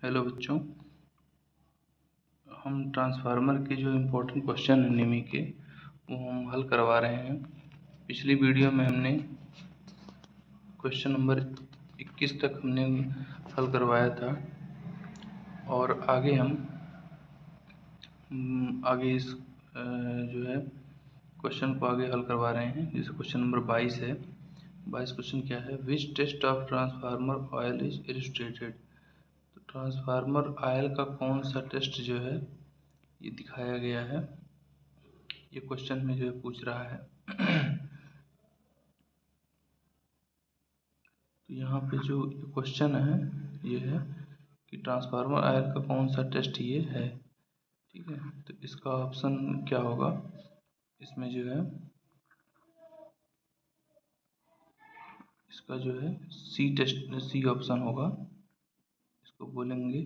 Hello बच्चों, हम transformer के जो इम्पोर्टेंट क्वेश्चन हैं निमी के वो हम हल करवा रहे हैं। पिछली वीडियो में हमने क्वेश्चन नंबर 21 तक हमने हल करवाया था और आगे हम आगे इस जो है क्वेश्चन को आगे हल करवा रहे हैं। जैसे क्वेश्चन नंबर 22 है। 22 क्वेश्चन क्या है? Which test of transformer oil is illustrated. तो ट्रांसफार्मर ऑयल का कौन सा टेस्ट जो है ये दिखाया गया है, ये क्वेश्चन में जो है पूछ रहा है। तो यहाँ पे जो क्वेश्चन है ये है कि ट्रांसफार्मर ऑयल का कौन सा टेस्ट ये है। ठीक है, तो इसका ऑप्शन क्या होगा? इसमें जो है इसका जो है सी टेस्ट, सी ऑप्शन होगा। इसको बोलेंगे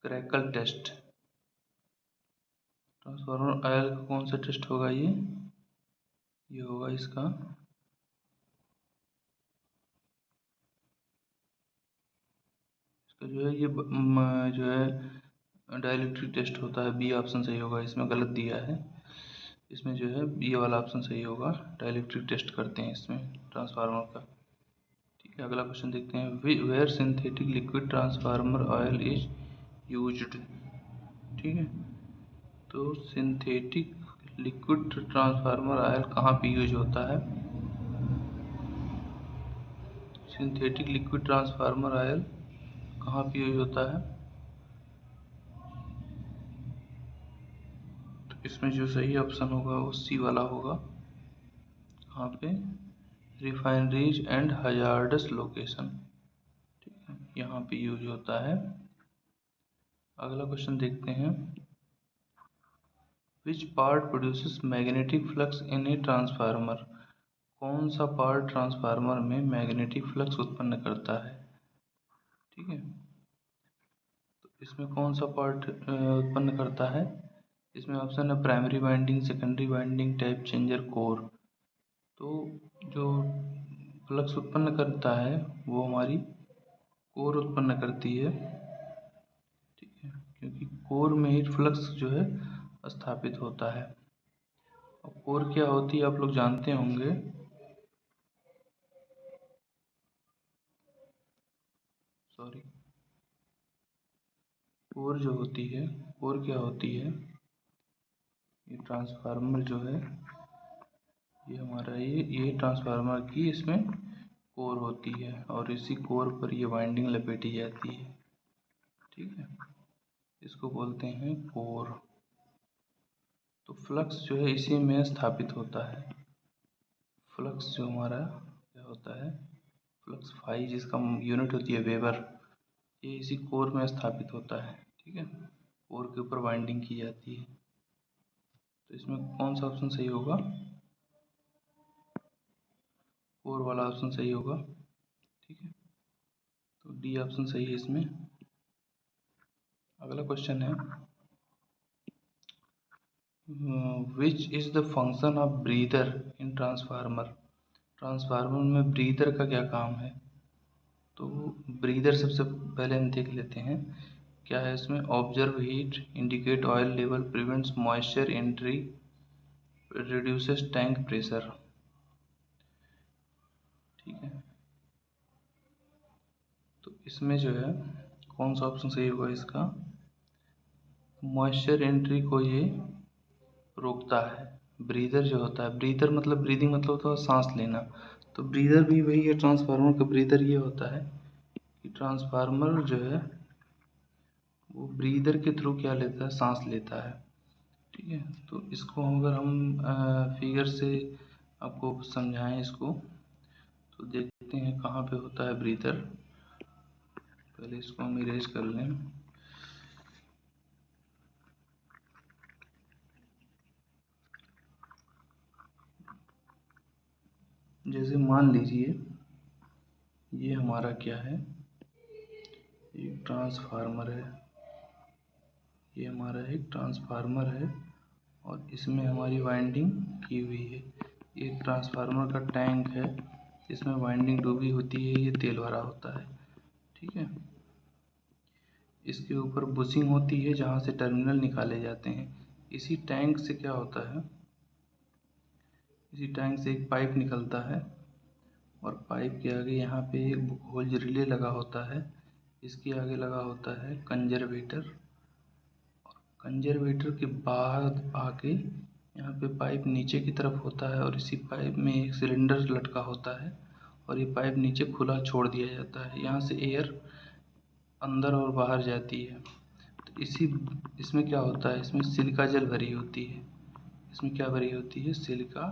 क्रैकल टेस्ट। ट्रांसफार्मर ऑयल का कौन सा टेस्ट होगा? ये होगा इसका जो है ये जो है डाइलेक्ट्रिक टेस्ट होता है। बी ऑप्शन सही होगा, इसमें गलत दिया है। इसमें जो है बी वाला ऑप्शन सही होगा, डाइलेक्ट्रिक टेस्ट करते हैं इसमें ट्रांसफार्मर का। ठीक है, अगला क्वेश्चन देखते हैं। Where synthetic liquid transformer oil is used. ठीक है, तो सिंथेटिक लिक्विड ट्रांसफार्मर ऑयल कहाँ पे यूज होता है? सिंथेटिक लिक्विड ट्रांसफार्मर ऑयल कहाँ पे यूज होता है? तो इसमें जो सही ऑप्शन होगा वो सी वाला होगा। कहाँ पे? Refineries and hazardous location. ठीक है, यहाँ पे यूज होता है। अगला क्वेश्चन देखते हैं। Which part produces magnetic flux in a transformer. कौन सा पार्ट ट्रांसफार्मर में मैग्नेटिक फ्लक्स उत्पन्न करता है? ठीक है, तो इसमें कौन सा पार्ट उत्पन्न करता है? इसमें ऑप्शन है primary winding, secondary winding, type changer, core. तो जो फ्लक्स उत्पन्न करता है वो हमारी कोर उत्पन्न करती है। ठीक है, क्योंकि कोर में ही फ्लक्स जो है स्थापित होता है। और कोर क्या होती है आप लोग जानते होंगे। सॉरी, कोर जो होती है, कोर क्या होती है? ये ट्रांसफार्मर जो है ये हमारा ये ट्रांसफार्मर की इसमें कोर होती है और इसी कोर पर ये वाइंडिंग लपेटी जाती है। ठीक है, इसको बोलते हैं कोर। तो फ्लक्स जो है इसी में स्थापित होता है। फ्लक्स जो हमारा क्या होता है, फ्लक्स फाई जिसका यूनिट होती है वेबर, ये इसी कोर में स्थापित होता है। ठीक है, कोर के ऊपर वाइंडिंग की जाती है। तो इसमें कौन सा ऑप्शन सही होगा? कोर वाला ऑप्शन सही होगा। ठीक है, तो डी ऑप्शन सही है इसमें। अगला क्वेश्चन है which is the function of breather in transformer. Transformer में ब्रीदर का क्या काम है? तो ब्रीदर सबसे पहले हम देख लेते हैं क्या है इसमें। Observe heat, indicate oil level, prevents moisture entry, reduces tank pressure. ठीक है, तो इसमें जो है कौन सा ऑप्शन सही होगा इसका? मॉइस्चर एंट्री को ये रोकता है। ब्रीदर जो होता है, ब्रीदर मतलब ब्रीदिंग मतलब होता है सांस लेना, तो ब्रीदर भी वही है। ट्रांसफार्मर का ब्रीदर ये होता है कि ट्रांसफार्मर जो है वो ब्रीदर के थ्रू क्या लेता है, सांस लेता है। ठीक है, तो इसको अगर हम फिगर से आपको समझाएं इसको, तो देखते हैं कहाँ पे होता है ब्रीदर। पहले इसको हम इरेज कर लें। जैसे मान लीजिए ये हमारा क्या है, एक ट्रांसफार्मर है। ये हमारा एक ट्रांसफार्मर है और इसमें हमारी वाइंडिंग की हुई है। ये ट्रांसफार्मर का टैंक है इसमें वाइंडिंग डूबी होती है, ये तेल भरा होता है। ठीक है, इसके ऊपर बुशिंग होती है जहाँ से टर्मिनल निकाले जाते हैं। इसी टैंक से क्या होता है, इसी टैंक से एक पाइप निकलता है और पाइप के आगे यहाँ पे एक होज रिले लगा होता है। इसके आगे लगा होता है कंजर्वेटर। कंजर्वेटर के बाद आके यहाँ पे पाइप नीचे की तरफ होता है और इसी पाइप में एक सिलेंडर लटका होता है और ये पाइप नीचे खुला छोड़ दिया जाता है। यहाँ से एयर अंदर और बाहर जाती है। तो इसमें क्या होता है, इसमें सिलिका जेल भरी होती है। इसमें क्या भरी होती है, सिलिका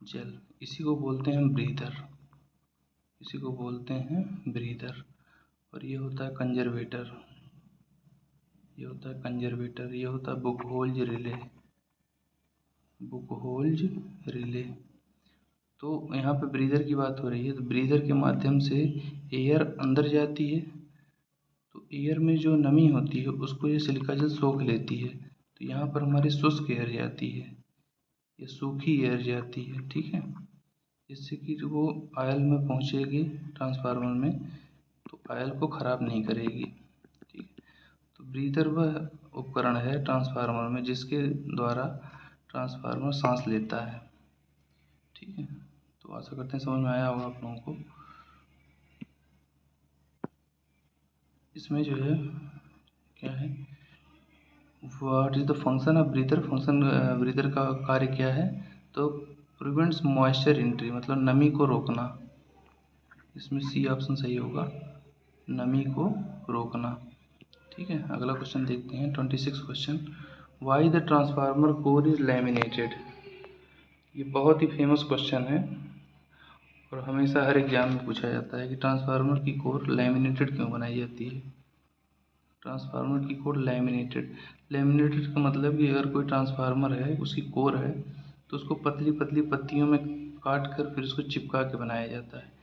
जेल। इसी को बोलते हैं ब्रीदर, इसी को बोलते हैं ब्रीदर। और ये होता है कंजर्वेटर, ये होता है कंजर्वेटर। ये होता है बुक होल्ज रिले, बुक होल्ज रिले। तो यहाँ पे ब्रीदर की बात हो रही है, तो ब्रीदर के माध्यम से एयर अंदर जाती है। तो एयर में जो नमी होती है उसको ये सिलिका जेल सोख लेती है। तो यहाँ पर हमारी शुष्क एयर जाती है, ये सूखी एयर जाती है। ठीक है, जिससे कि वो ऑयल में पहुँचेगी ट्रांसफार्मर में, तो ऑयल को ख़राब नहीं करेगी। ठीक, तो ब्रीदर वह उपकरण है ट्रांसफार्मर में जिसके द्वारा ट्रांसफार्मर सांस लेता है। ठीक है, तो आशा करते हैं समझ में आया होगा आप लोगों को। इसमें जो है क्या है, what is the function of breather. Function breather का कार्य क्या है, तो प्रिवेंट्स मॉइस्चर एंट्री, मतलब नमी को रोकना। इसमें सी ऑप्शन सही होगा, नमी को रोकना। ठीक है, अगला क्वेश्चन देखते हैं 26 question. Why the transformer core is laminated. ये बहुत ही फेमस क्वेश्चन है और हमेशा हर एग्जाम में पूछा जाता है कि ट्रांसफार्मर की कोर लैमिनेटेड क्यों बनाई जाती है। ट्रांसफार्मर की कोर लैमिनेटेड, लैमिनेटेड का मतलब कि अगर कोई ट्रांसफार्मर है, उसकी कोर है, तो उसको पतली पतली पत्तियों में काट कर फिर उसको चिपका के बनाया जाता है।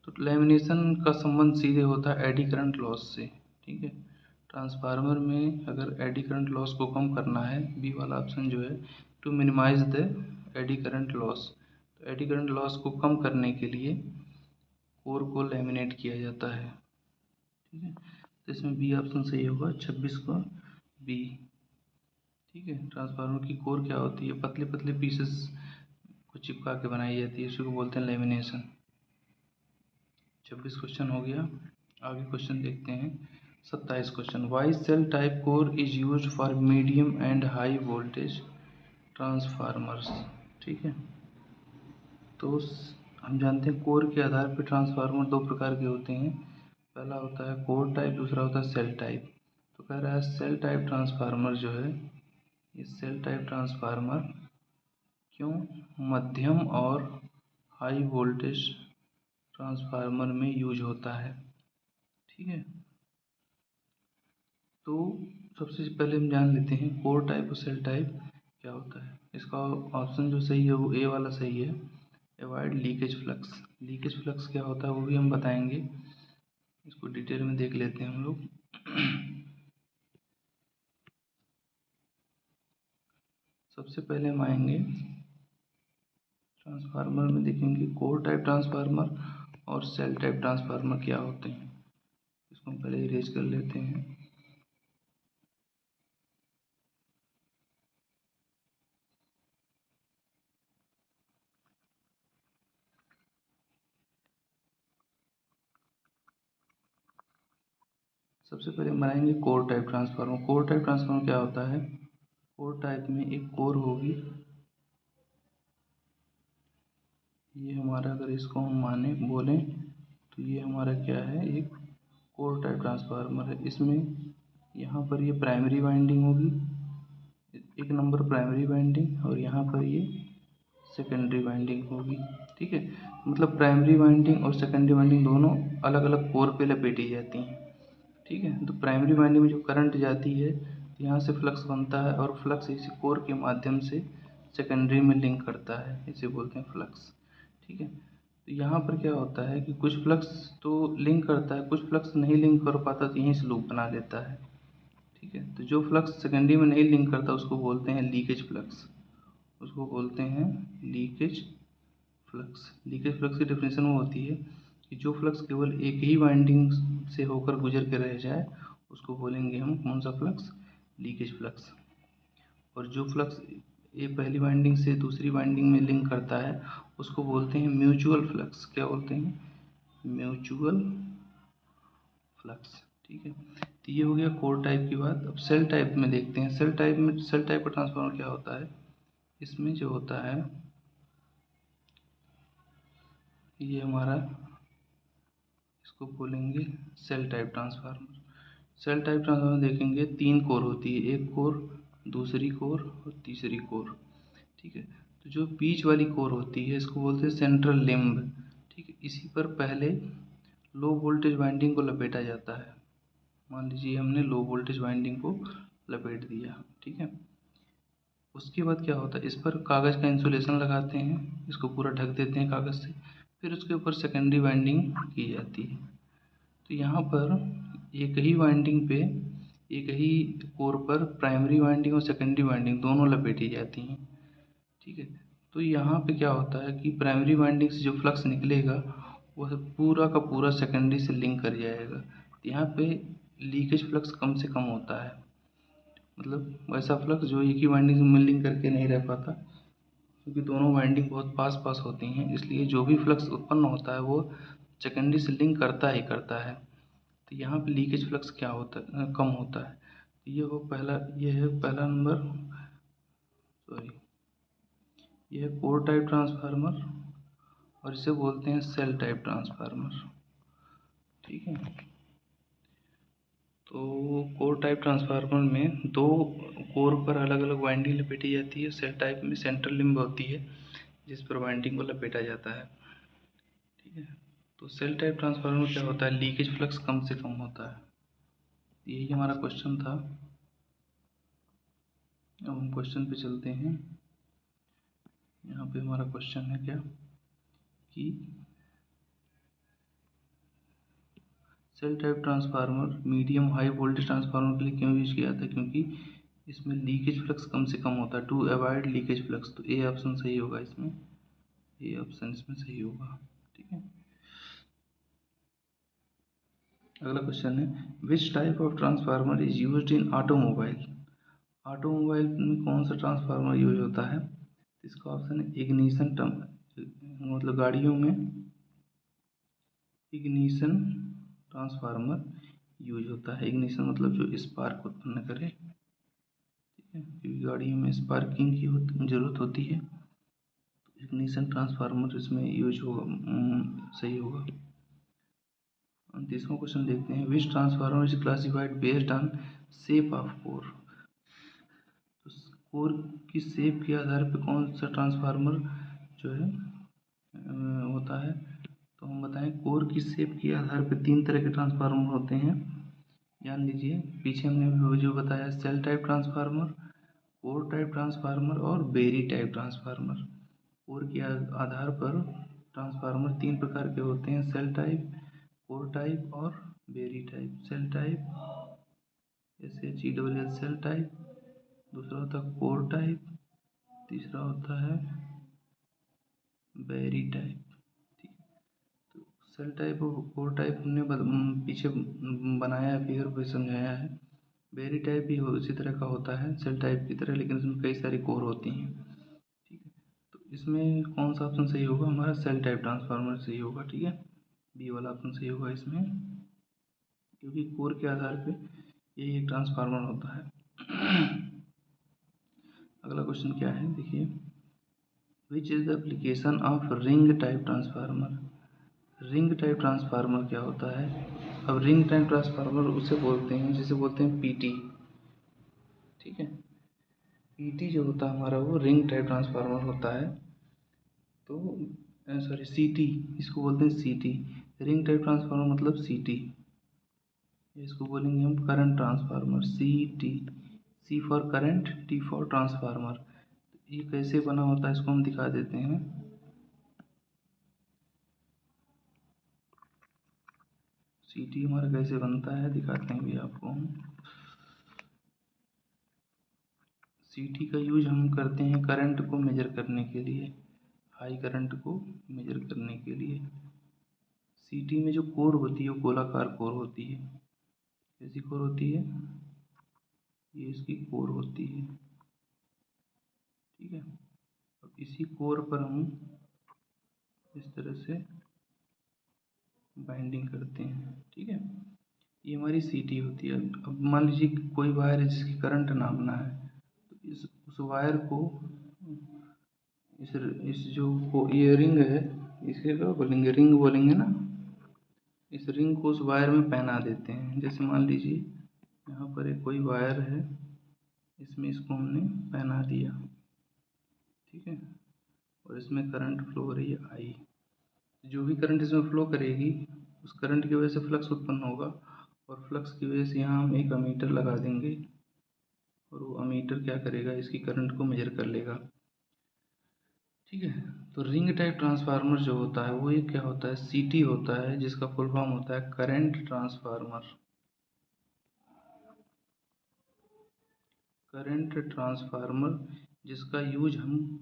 तो लैमिनेशन का संबंध सीधे होता है एडी करंट लॉस से। ठीक है, ट्रांसफार्मर में अगर एडी करंट लॉस को कम करना है, बी वाला ऑप्शन जो है, to minimise the eddy current loss, तो एडी करंट लॉस को कम करने के लिए कोर को लैमिनेट किया जाता है। ठीक है, तो इसमें बी ऑप्शन सही होगा, 26 को बी। ठीक है, ट्रांसफार्मर की कोर क्या होती है, पतले पतले पीसेस को चिपका के बनाई जाती है, इसी को बोलते हैं लेमिनेशन। 26 क्वेश्चन हो गया। आगे क्वेश्चन देखते हैं 27 question. Why shell type core is use for medium and high voltage transformers. ठीक है, तो हम जानते हैं कोर के आधार पर ट्रांसफार्मर दो प्रकार के होते हैं। पहला होता है कोर टाइप, दूसरा होता है सेल टाइप। तो कह रहा है सेल टाइप ट्रांसफार्मर जो है, ये सेल टाइप ट्रांसफार्मर क्यों मध्यम और हाई वोल्टेज ट्रांसफार्मर में यूज होता है। ठीक है, तो सबसे पहले हम जान लेते हैं कोर टाइप और सेल टाइप क्या होता है। इसका ऑप्शन जो सही है वो ए वाला सही है, avoid leakage flux. Leakage flux क्या होता है वो भी हम बताएंगे, इसको डिटेल में देख लेते हैं हम लोग। सबसे पहले हम आएंगे ट्रांसफार्मर में, देखेंगे कोर टाइप ट्रांसफार्मर और सेल टाइप ट्रांसफार्मर क्या होते हैं। इसको हम पहले इरेज कर लेते हैं। सबसे पहले हम बनाएंगे core type transformer. Core type transformer क्या होता है, कोर टाइप में एक कोर होगी, ये हमारा अगर इसको हम माने बोलें तो ये हमारा क्या है, एक कोर टाइप ट्रांसफार्मर है। इसमें यहाँ पर ये प्राइमरी वाइंडिंग होगी, एक नंबर प्राइमरी वाइंडिंग, और यहाँ पर ये सेकेंडरी वाइंडिंग होगी। ठीक है, मतलब प्राइमरी वाइंडिंग और सेकेंडरी वाइंडिंग दोनों अलग अलग कोर पे लपेटी जाती हैं। ठीक है, तो प्राइमरी वाइंडिंग में जो करंट जाती है, यहाँ से फ्लक्स बनता है और फ्लक्स इसी कोर के माध्यम से सेकेंडरी में लिंक करता है, इसे बोलते हैं फ्लक्स। ठीक है, तो यहाँ पर क्या होता है कि कुछ फ्लक्स तो लिंक करता है, कुछ फ्लक्स नहीं लिंक कर पाता, तो यहीं से लूप बना लेता है। ठीक है, तो जो फ्लक्स सेकेंडरी में नहीं लिंक करता उसको बोलते हैं लीकेज फ्लक्स, उसको बोलते हैं लीकेज फ्लक्स, लीकेज फ्लक्स की डेफिनेशन वो होती है कि जो फ्लक्स केवल एक ही वाइंडिंग से होकर गुजर के रह जाए उसको बोलेंगे हम कौन सा फ्लक्स, लीकेज फ्लक्स। और जो फ्लक्स ये पहली वाइंडिंग से दूसरी वाइंडिंग में लिंक करता है उसको बोलते हैं म्यूचुअल फ्लक्स। क्या बोलते हैं, म्यूचुअल फ्लक्स। ठीक है, तो ये हो गया कोर टाइप की बात। अब सेल टाइप में देखते हैं, सेल टाइप का ट्रांसफार्मर क्या होता है। इसमें जो होता है ये हमारा, इसको बोलेंगे shell type transformer. Shell type transformer देखेंगे 3 कोर होती है, एक कोर, दूसरी कोर और तीसरी कोर। ठीक है, तो जो बीच वाली कोर होती है इसको बोलते हैं सेंट्रल लिम्ब। ठीक है, इसी पर पहले लो वोल्टेज वाइंडिंग को लपेटा जाता है। मान लीजिए हमने लो वोल्टेज वाइंडिंग को लपेट दिया। ठीक है, उसके बाद क्या होता है, इस पर कागज़ का इंसुलेशन लगाते हैं, इसको पूरा ढक देते हैं कागज़ से, फिर उसके ऊपर सेकेंडरी वाइंडिंग की जाती है। तो यहाँ पर एक ही वाइंडिंग पे, एक ही कोर पर प्राइमरी वाइंडिंग और सेकेंडरी वाइंडिंग दोनों लपेटी जाती हैं। ठीक है, तो यहाँ पे क्या होता है कि प्राइमरी वाइंडिंग से जो फ्लक्स निकलेगा वह पूरा का पूरा सेकेंडरी से लिंक कर जाएगा। तो यहाँ पे लीकेज फ्लक्स कम से कम होता है, मतलब वैसा फ्लक्स जो एक ही वाइंडिंग में लिंक करके नहीं रह पाता, क्योंकि दोनों वाइंडिंग बहुत पास पास होती हैं, इसलिए जो भी फ्लक्स उत्पन्न होता है वो सेकेंडरी से लिंक करता ही करता है। तो यहाँ पे लीकेज फ्लक्स क्या होता है, कम होता है। ये है पहला नंबर, सॉरी, ये है कोर टाइप ट्रांसफार्मर और इसे बोलते हैं सेल टाइप ट्रांसफार्मर। ठीक है, तो कोर टाइप ट्रांसफार्मर में 2 कोर पर अलग अलग वाइंडिंग लपेटी जाती है। सेल टाइप में सेंट्रल लिम्ब होती है जिस पर वाइंडिंग को लपेटा जाता है। ठीक है, तो सेल टाइप ट्रांसफार्मर में क्या होता है, लीकेज फ्लक्स कम से कम होता है। यही हमारा क्वेश्चन था। अब हम क्वेश्चन पे चलते हैं। यहाँ पे हमारा क्वेश्चन है क्या कि shell type transformer medium high voltage transformer के लिए क्यों यूज किया था, क्योंकि इसमें लीकेज फ्लक्स कम से कम होता है, टू अवॉइड लीकेज फ्लक्स। तो ए ऑप्शन सही होगा इसमें, ए ऑप्शन इसमें सही होगा। ठीक है, अगला क्वेश्चन है विच type of transformer is used in automobile. Automobile में कौन सा ट्रांसफार्मर यूज होता है। इसका ऑप्शन है इग्निशन टर्म, मतलब गाड़ियों में इग्निशन ट्रांसफार्मर यूज होता है। इग्निशन मतलब जो स्पार्क उत्पन्न करे। ठीक है, क्योंकि गाड़ियों में स्पार्किंग की जरूरत होती है, तो इग्निशन ट्रांसफार्मर इसमें यूज होगा, सही होगा। 29वां क्वेश्चन देखते हैं which transformer is classified based on shape of core. तो कोर की शेप के आधार पर कौन सा ट्रांसफार्मर जो है होता है। तो हम बताएं कोर की शेप के आधार पर 3 तरह के ट्रांसफार्मर होते हैं। जान लीजिए, पीछे हमने जो बताया shell type transformer, core type transformer और बेरी टाइप ट्रांसफार्मर। कोर के आधार पर ट्रांसफार्मर 3 प्रकार के होते हैं, सेल टाइप, कोर टाइप और berry type. Shell type SHELL shell type, दूसरा होता है कोर टाइप, तीसरा होता है बेरी टाइप। ठीक है, तो सेल टाइप और कोर टाइप हमने पीछे बनाया है, फिगर पे समझाया है। बेरी टाइप भी उसी तरह का होता है सेल टाइप की तरह, लेकिन इसमें कई सारी कोर होती हैं। ठीक है, तो इसमें कौन सा ऑप्शन सही होगा, हमारा सेल टाइप ट्रांसफार्मर सही होगा। ठीक है, बी वाला ऑप्शन सही होगा इसमें, क्योंकि कोर के आधार पे यही एक ट्रांसफार्मर होता है। अगला क्वेश्चन क्या है देखिए, which is the application of ring type transformer. Ring type transformer क्या होता है। अब रिंग टाइप ट्रांसफार्मर उसे बोलते हैं जिसे बोलते हैं पीटी। ठीक है, पीटी जो होता है हमारा वो रिंग टाइप ट्रांसफार्मर होता है। तो सॉरी सीटी, इसको बोलते हैं सीटी। रिंग टाइप ट्रांसफार्मर मतलब सीटी, इसको बोलेंगे हम current transformer, CT. C for current, T for transformer. ये कैसे बना होता है इसको हम दिखा देते हैं। सीटी हमारा कैसे बनता है दिखाते हैं भी आपको हम। सीटी का यूज हम करते हैं करंट को मेजर करने के लिए, हाई करंट को मेजर करने के लिए। सीटी में जो कोर होती है वो गोलाकार कोर होती है। कैसी कोर होती है? ये इसकी कोर होती है, ठीक है। अब इसी कोर पर हम इस तरह से बाइंडिंग करते हैं, ठीक है। ये हमारी सीटी होती है। अब मान लीजिए कोई वायर है जिसकी करंट नापना है, तो उस वायर को इस जो ये रिंग है, इसे क्या बोलेंगे? रिंग बोलेंगे ना। इस रिंग को उस वायर में पहना देते हैं। जैसे मान लीजिए यहाँ पर एक कोई वायर है, इसमें इसको हमने पहना दिया, ठीक है। और इसमें करंट फ्लो हो रही है आई। जो भी करंट इसमें फ्लो करेगी उस करंट की वजह से फ्लक्स उत्पन्न होगा, और फ्लक्स की वजह से यहाँ हम एक अमीटर लगा देंगे, और वो अमीटर क्या करेगा? इसकी करंट को मेजर कर लेगा, ठीक है। तो रिंग टाइप ट्रांसफार्मर जो होता है वो ये क्या होता है? सीटी होता है, जिसका फुल फॉर्म होता है करंट ट्रांसफार्मर। करंट ट्रांसफार्मर जिसका यूज हम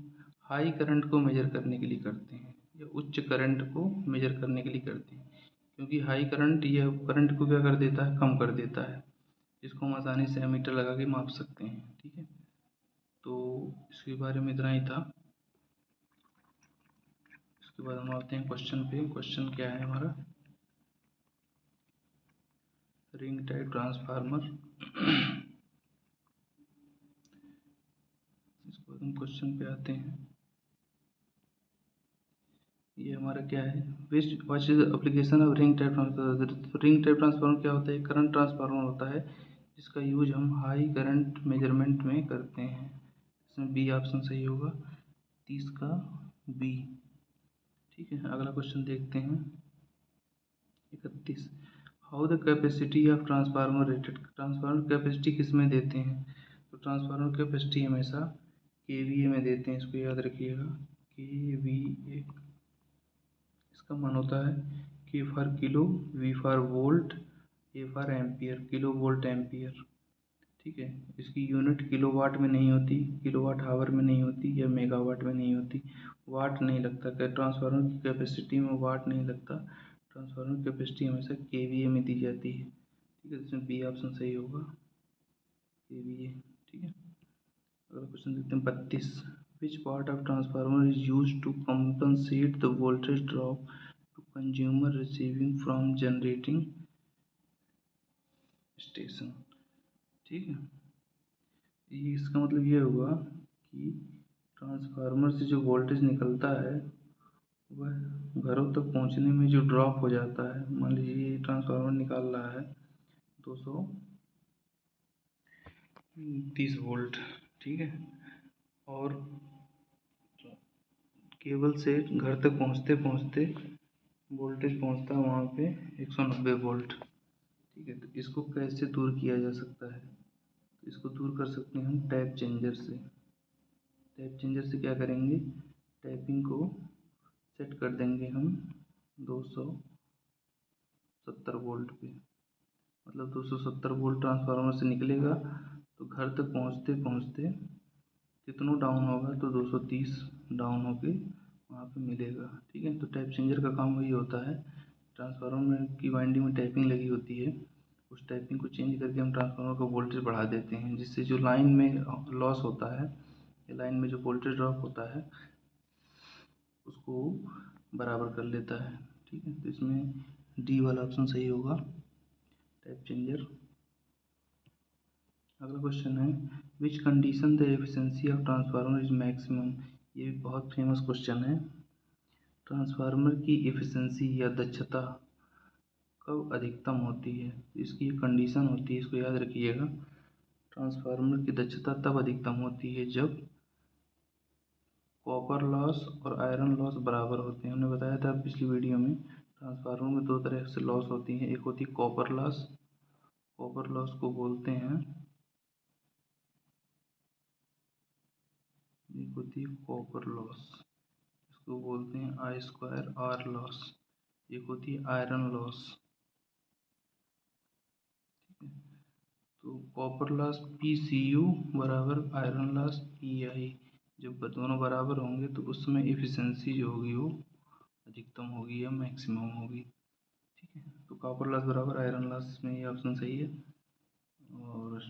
हाई करंट को मेजर करने के लिए करते हैं, या उच्च करंट को मेजर करने के लिए करते हैं। क्योंकि हाई करंट यह करंट को क्या कर देता है? कम कर देता है, जिसको हम आसानी से एमीटर लगा के माप सकते हैं, ठीक है। तो इसके बारे में इतना ही था। इसके बाद हम आते हैं क्वेश्चन पे। क्वेश्चन क्या है हमारा? Ring type transformer. इसके बाद हम क्वेश्चन पे आते हैं। ये हमारा क्या है? What is application of ring type transformer. Ring type transformer क्या होता है? करंट ट्रांसफार्मर होता है जिसका यूज हम हाई करंट मेजरमेंट में करते हैं। इसमें बी ऑप्शन सही होगा, 30 का बी, ठीक है। अगला क्वेश्चन देखते हैं 31। How the capacity of transformer rated. Transformer capacity किस में देते हैं? तो ट्रांसफार्मर कैपेसिटी हमेशा केवीए में देते हैं, इसको याद रखिएगा, केवीए। इसका मान होता है K for kilo, V for volt, A for ampere, kilo volt ampere, ठीक है। इसकी यूनिट किलोवाट में नहीं होती, किलोवाट आवर में नहीं होती, या मेगावाट में नहीं होती। वाट नहीं लगता, ट्रांसफार्मर की कैपेसिटी में वाट नहीं लगता। ट्रांसफार्मर कैपेसिटी हमेशा केवीए में दी जाती है, ठीक है। इसमें बी ऑप्शन सही होगा, केवीए, ठीक है। अगला क्वेश्चन देखते हैं 32। Which part of transformer is use to compensate the voltage drop to consumer receiving from generating station, ठीक है। ये इसका मतलब ये हुआ कि ट्रांसफार्मर से जो वोल्टेज निकलता है वह घरों तक पहुंचने में जो ड्रॉप हो जाता है। मान लीजिए ये ट्रांसफार्मर निकाल रहा है 230 वोल्ट, ठीक है, और केबल से घर तक पहुंचते पहुंचते वोल्टेज पहुंचता है वहाँ पे 190 वोल्ट, ठीक है। तो इसको कैसे दूर किया जा सकता है? तो इसको दूर कर सकते हैं हम टैप चेंजर से। टैप चेंजर से क्या करेंगे? टैपिंग को सेट कर देंगे हम 270 वोल्ट पे। मतलब 270 वोल्ट ट्रांसफार्मर से निकलेगा तो घर तक पहुंचते पहुंचते कितना डाउन होगा? तो 230 डाउन होके वहाँ पे मिलेगा, ठीक है। तो टैप चेंजर का काम वही होता है। ट्रांसफार्मर की वाइंडिंग में टैपिंग लगी होती है, उस टैपिंग को चेंज करके हम ट्रांसफार्मर का वोल्टेज बढ़ा देते हैं, जिससे जो लाइन में लॉस होता है, लाइन में जो वोल्टेज ड्रॉप होता है उसको बराबर कर लेता है, ठीक है। तो इसमें डी वाला ऑप्शन सही होगा, टैप चेंजर। अगला क्वेश्चन है which condition the efficiency of transformer is maximum. ये भी बहुत फेमस क्वेश्चन है। ट्रांसफार्मर की एफिशिएंसी या दक्षता कब अधिकतम होती है? इसकी एक कंडीशन होती है, इसको याद रखिएगा। ट्रांसफार्मर की दक्षता तब अधिकतम होती है जब कॉपर लॉस और आयरन लॉस बराबर होते हैं। हमने बताया था पिछली वीडियो में, ट्रांसफार्मर में दो तरह से लॉस होती हैं। एक होती है कॉपर लॉस, कॉपर लॉस को बोलते हैं, एक होती है कॉपर लॉस, इसको बोलते हैं आई स्क्वायर आर लॉस। एक होती है आयरन लॉस, तो copper loss P C U बराबर आयरन लॉस पी आई। जब दोनों बराबर होंगे तो उसमें एफिशिएंसी जो होगी वो अधिकतम होगी या मैक्सिमम होगी। ठीक है, तो कॉपर लॉस बराबर आयरन लॉस में ये ऑप्शन सही है। और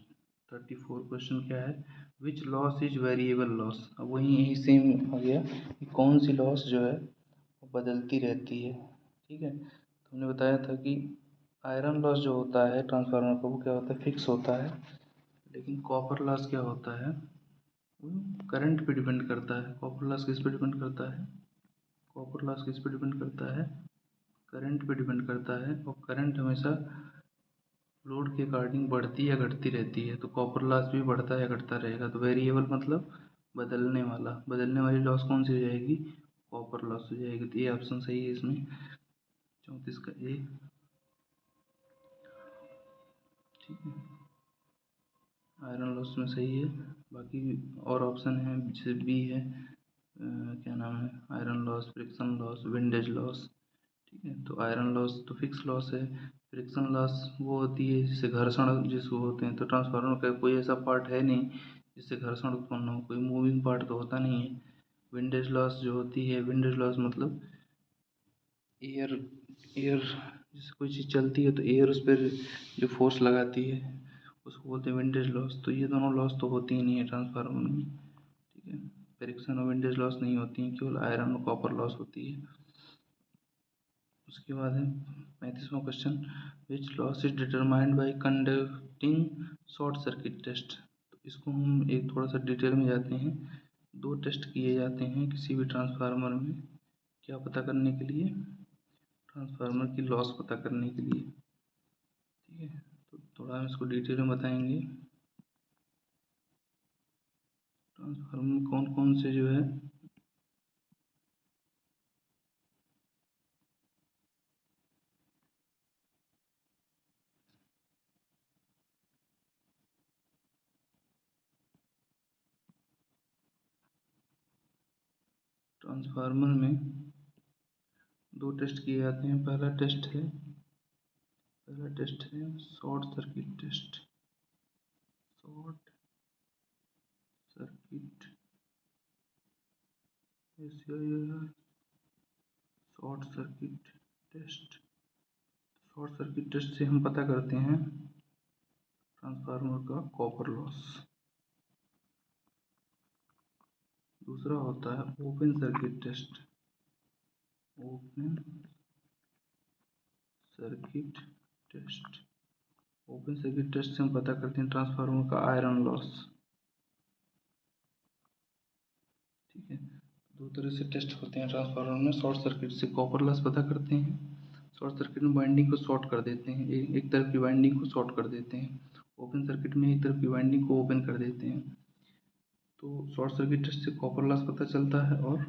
34 क्वेश्चन क्या है, which loss is variable loss. अब वही यही सेम आ गया कि कौन सी लॉस जो है वो बदलती रहती है। ठीक है, तो हमने बताया था कि आयरन लॉस जो होता है ट्रांसफार्मर का वो क्या होता है, फिक्स होता है। लेकिन कॉपर लॉस क्या होता है, वो करंट पे डिपेंड करता है। कॉपर लॉस किस पे डिपेंड करता है, कॉपर लॉस किस पे डिपेंड करता है, करंट पे डिपेंड करता है। और करंट हमेशा लोड के अकॉर्डिंग बढ़ती या घटती रहती है, तो कॉपर लॉस भी बढ़ता या घटता रहेगा। तो वेरिएबल मतलब बदलने वाला, बदलने वाली लॉस कौन सी हो जाएगी, कॉपर लॉस हो जाएगी। तो ये ऑप्शन सही है इसमें 34 का ए। ठीक है, आयरन लॉस में सही है। बाकी और ऑप्शन है, जैसे बी है क्या नाम है, iron loss, friction loss, windage loss. ठीक है, तो आयरन लॉस तो फिक्स लॉस है। फ्रिक्शन लॉस वो होती है जिससे घर्षण जिसको होते हैं। तो ट्रांसफार्मर का कोई ऐसा पार्ट है नहीं जिससे घर्षण उत्पन्न हो, कोई मूविंग पार्ट तो होता नहीं है। विंडेज लॉस जो होती है, विंडेज लॉस मतलब एयर एयर जैसे कोई चीज़ चलती है तो एयर उस पर जो फोर्स लगाती है उसको बोलते हैं विंडेज लॉस। तो ये दोनों लॉस तो होती ही नहीं है ट्रांसफार्मर में। ठीक है, फ्रिक्शन और विंडेज लॉस नहीं होती हैं, केवल आयरन और कॉपर लॉस होती है। उसके बाद है 35वां question, which loss is determined by conducting short circuit test. तो इसको हम एक थोड़ा सा डिटेल में जाते हैं। दो टेस्ट किए जाते हैं किसी भी ट्रांसफार्मर में, क्या पता करने के लिए, ट्रांसफार्मर की लॉस पता करने के लिए। ठीक है, तो थोड़ा हम इसको डिटेल में बताएंगे। ट्रांसफार्मर में कौन कौन से जो है ट्रांसफार्मर में दो टेस्ट किए जाते हैं। पहला टेस्ट है short circuit test, short circuit short circuit test. Short circuit test से हम पता करते हैं ट्रांसफार्मर का कॉपर लॉस। दूसरा होता है open circuit test, open circuit test. Open circuit test से हम पता करते हैं ट्रांसफार्मर का आयरन लॉस। ठीक है, दो तरह से टेस्ट होते हैं ट्रांसफार्मर में। शॉर्ट सर्किट से कॉपर लॉस पता करते हैं, शॉर्ट सर्किट में वाइंडिंग को शॉर्ट कर देते हैं, एक तरफ की वाइंडिंग को शॉर्ट कर देते हैं। ओपन सर्किट में एक तरफ की वाइंडिंग को ओपन कर देते हैं। तो शॉर्ट सर्किट टेस्ट से कॉपर लॉस पता चलता है और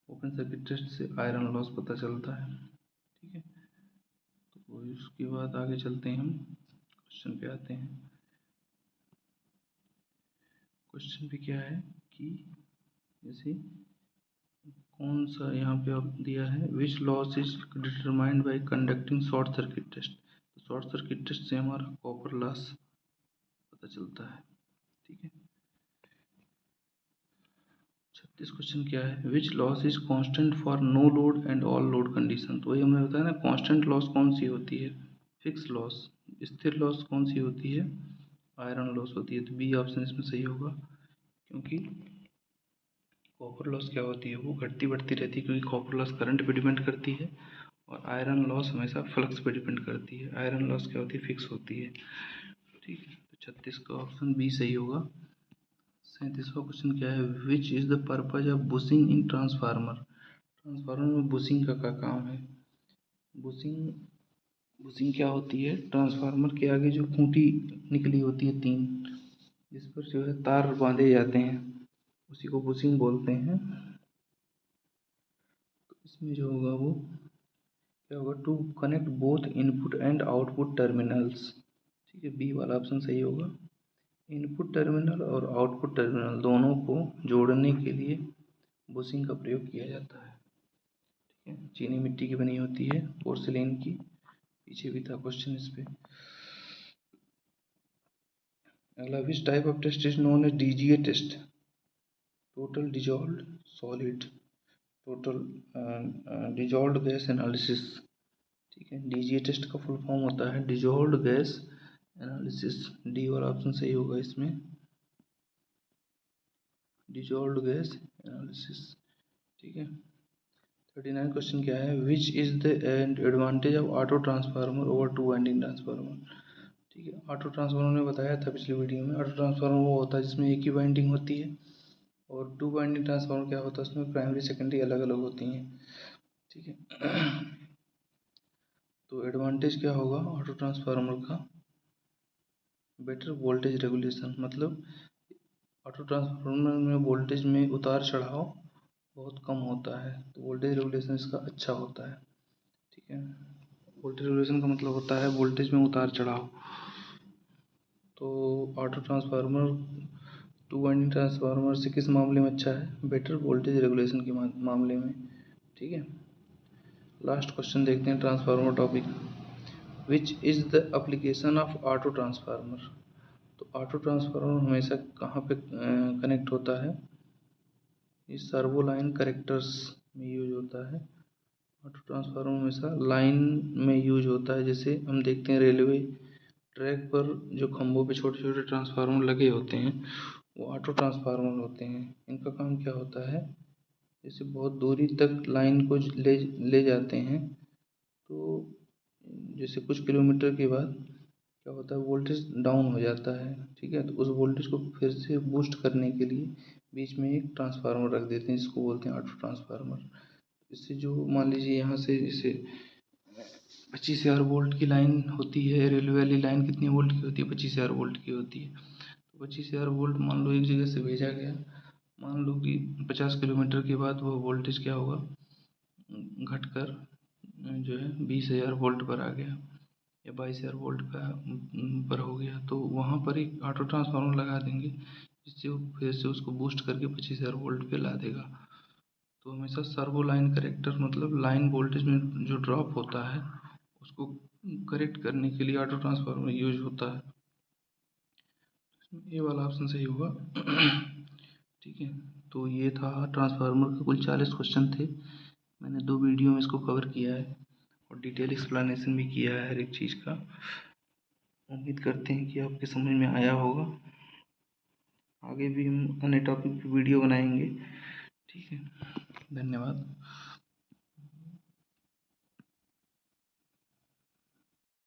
ओपन सर्किट टेस्ट से आयरन लॉस पता चलता है। ठीक है, तो इसके बाद आगे चलते हैं, हम क्वेश्चन पे आते हैं। क्वेश्चन पे क्या है कि जैसे कौन सा यहाँ पे अब दिया है, which loss is determined by conducting short circuit test. तो शॉर्ट सर्किट टेस्ट से हमारा कॉपर लॉस पता चलता है। ठीक है, 36 क्वेश्चन क्या है, which loss is constant for no load and all load condition. तो वही हमने बताया ना, कांस्टेंट लॉस कौन सी होती है, फिक्स लॉस। स्थिर लॉस कौन सी होती है, आयरन लॉस होती है। तो बी ऑप्शन इसमें सही होगा, क्योंकि कॉपर लॉस क्या होती है, वो घटती बढ़ती रहती है, क्योंकि कॉपर लॉस करंट पे डिपेंड करती है और आयरन लॉस हमेशा फ्लक्स पे डिपेंड करती है। आयरन लॉस क्या होती है, फिक्स होती है। ठीक है, तो 36 का ऑप्शन बी सही होगा। 37वां क्वेश्चन क्या है, which is the purpose of bushing in transformer. Transformer में बुशिंग का क्या काम है। बुशिंग बुशिंग क्या होती है, ट्रांसफार्मर के आगे जो खूंटी निकली होती है तीन, जिस पर जो है तार बांधे जाते हैं, उसी को बुशिंग बोलते हैं। तो इसमें जो होगा वो क्या होगा, to connect both input and output terminals. ठीक है, बी वाला ऑप्शन सही होगा। इनपुट टर्मिनल और आउटपुट टर्मिनल दोनों को जोड़ने के लिए बुशिंग का प्रयोग किया जाता है। ठीक है, चीनी मिट्टी की बनी होती है, पोर्सिलेन की। पीछे भी था क्वेश्चन इस पे। अगला, which type of test is known as DGA test. Total dissolved solid, total dissolved gas analysis, ठीक है। डीजीए टेस्ट का फुल फॉर्म होता है डिजॉल्व्ड गैस एनालिसिस। डी वाला ऑप्शन सही होगा इसमें, डिजॉल्व्ड गैस एनालिसिस, ठीक है। 39 क्वेश्चन क्या है, which is the advantage of auto transformer over two winding transformer, ठीक है। ऑटो ट्रांसफार्मर ने बताया था पिछले वीडियो में, ऑटो ट्रांसफार्मर वो होता है जिसमें एक ही वाइंडिंग होती है, और टू वाइंडिंग ट्रांसफार्मर क्या होता है, उसमें प्राइमरी सेकेंडरी अलग अलग होती हैं, ठीक है। तो एडवांटेज क्या होगा ऑटो ट्रांसफार्मर का, बेटर वोल्टेज रेगुलेशन, मतलब ऑटो ट्रांसफार्मर में वोल्टेज में उतार चढ़ाव बहुत कम होता है, तो वोल्टेज रेगुलेशन इसका अच्छा होता है, ठीक है। वोल्टेज रेगुलेशन का मतलब होता है वोल्टेज में उतार चढ़ाव। तो auto transformer two winding transformer से किस मामले में अच्छा है, बेटर वोल्टेज रेगुलेशन के मामले में, ठीक है। लास्ट क्वेश्चन देखते हैं transformer topic, which is the application of auto transformer. तो ऑटो ट्रांसफार्मर हमेशा कहाँ पे कनेक्ट होता है, इस सर्वो लाइन करेक्टर्स में यूज होता है। ऑटो ट्रांसफार्मर हमेशा लाइन में यूज होता है, जैसे हम देखते हैं रेलवे ट्रैक पर जो खंभों पे छोटे छोटे ट्रांसफार्मर लगे होते हैं वो ऑटो ट्रांसफार्मर होते हैं। इनका काम क्या होता है, जैसे बहुत दूरी तक लाइन को ले ले जाते हैं, तो जैसे कुछ किलोमीटर के बाद क्या होता है वोल्टेज डाउन हो जाता है, ठीक है। तो उस वोल्टेज को फिर से बूस्ट करने के लिए बीच में एक ट्रांसफार्मर रख देते हैं, जिसको बोलते हैं ऑटो ट्रांसफार्मर। इससे जो मान लीजिए यहाँ से जैसे 25,000 वोल्ट की लाइन होती है, रेलवे वाली लाइन कितनी वोल्ट की होती है, 25,000 वोल्ट की होती है। तो 25,000 वोल्ट मान लो एक जगह से भेजा गया, मान लो कि 50 किलोमीटर के बाद वह वोल्टेज क्या होगा, घटकर जो है 20,000 वोल्ट पर आ गया या 22,000 वोल्ट का पर हो गया, तो वहाँ पर एक ऑटो ट्रांसफार्मर लगा देंगे, जिससे वो फिर से उसको बूस्ट करके 25,000 वोल्ट पे ला देगा। तो हमेशा सर्वो लाइन करेक्टर, मतलब लाइन वोल्टेज में जो ड्रॉप होता है उसको करेक्ट करने के लिए ऑटो ट्रांसफार्मर यूज होता है। ये वाला ऑप्शन सही होगा, ठीक है। तो ये था ट्रांसफार्मर के कुल 40 क्वेश्चन थे, मैंने 2 वीडियो में इसको कवर किया है और डिटेल एक्सप्लेनेशन भी किया है हर एक चीज़ का। उम्मीद करते हैं कि आपके समझ में आया होगा। आगे भी हम अन्य टॉपिक पे वीडियो बनाएंगे, ठीक है। धन्यवाद।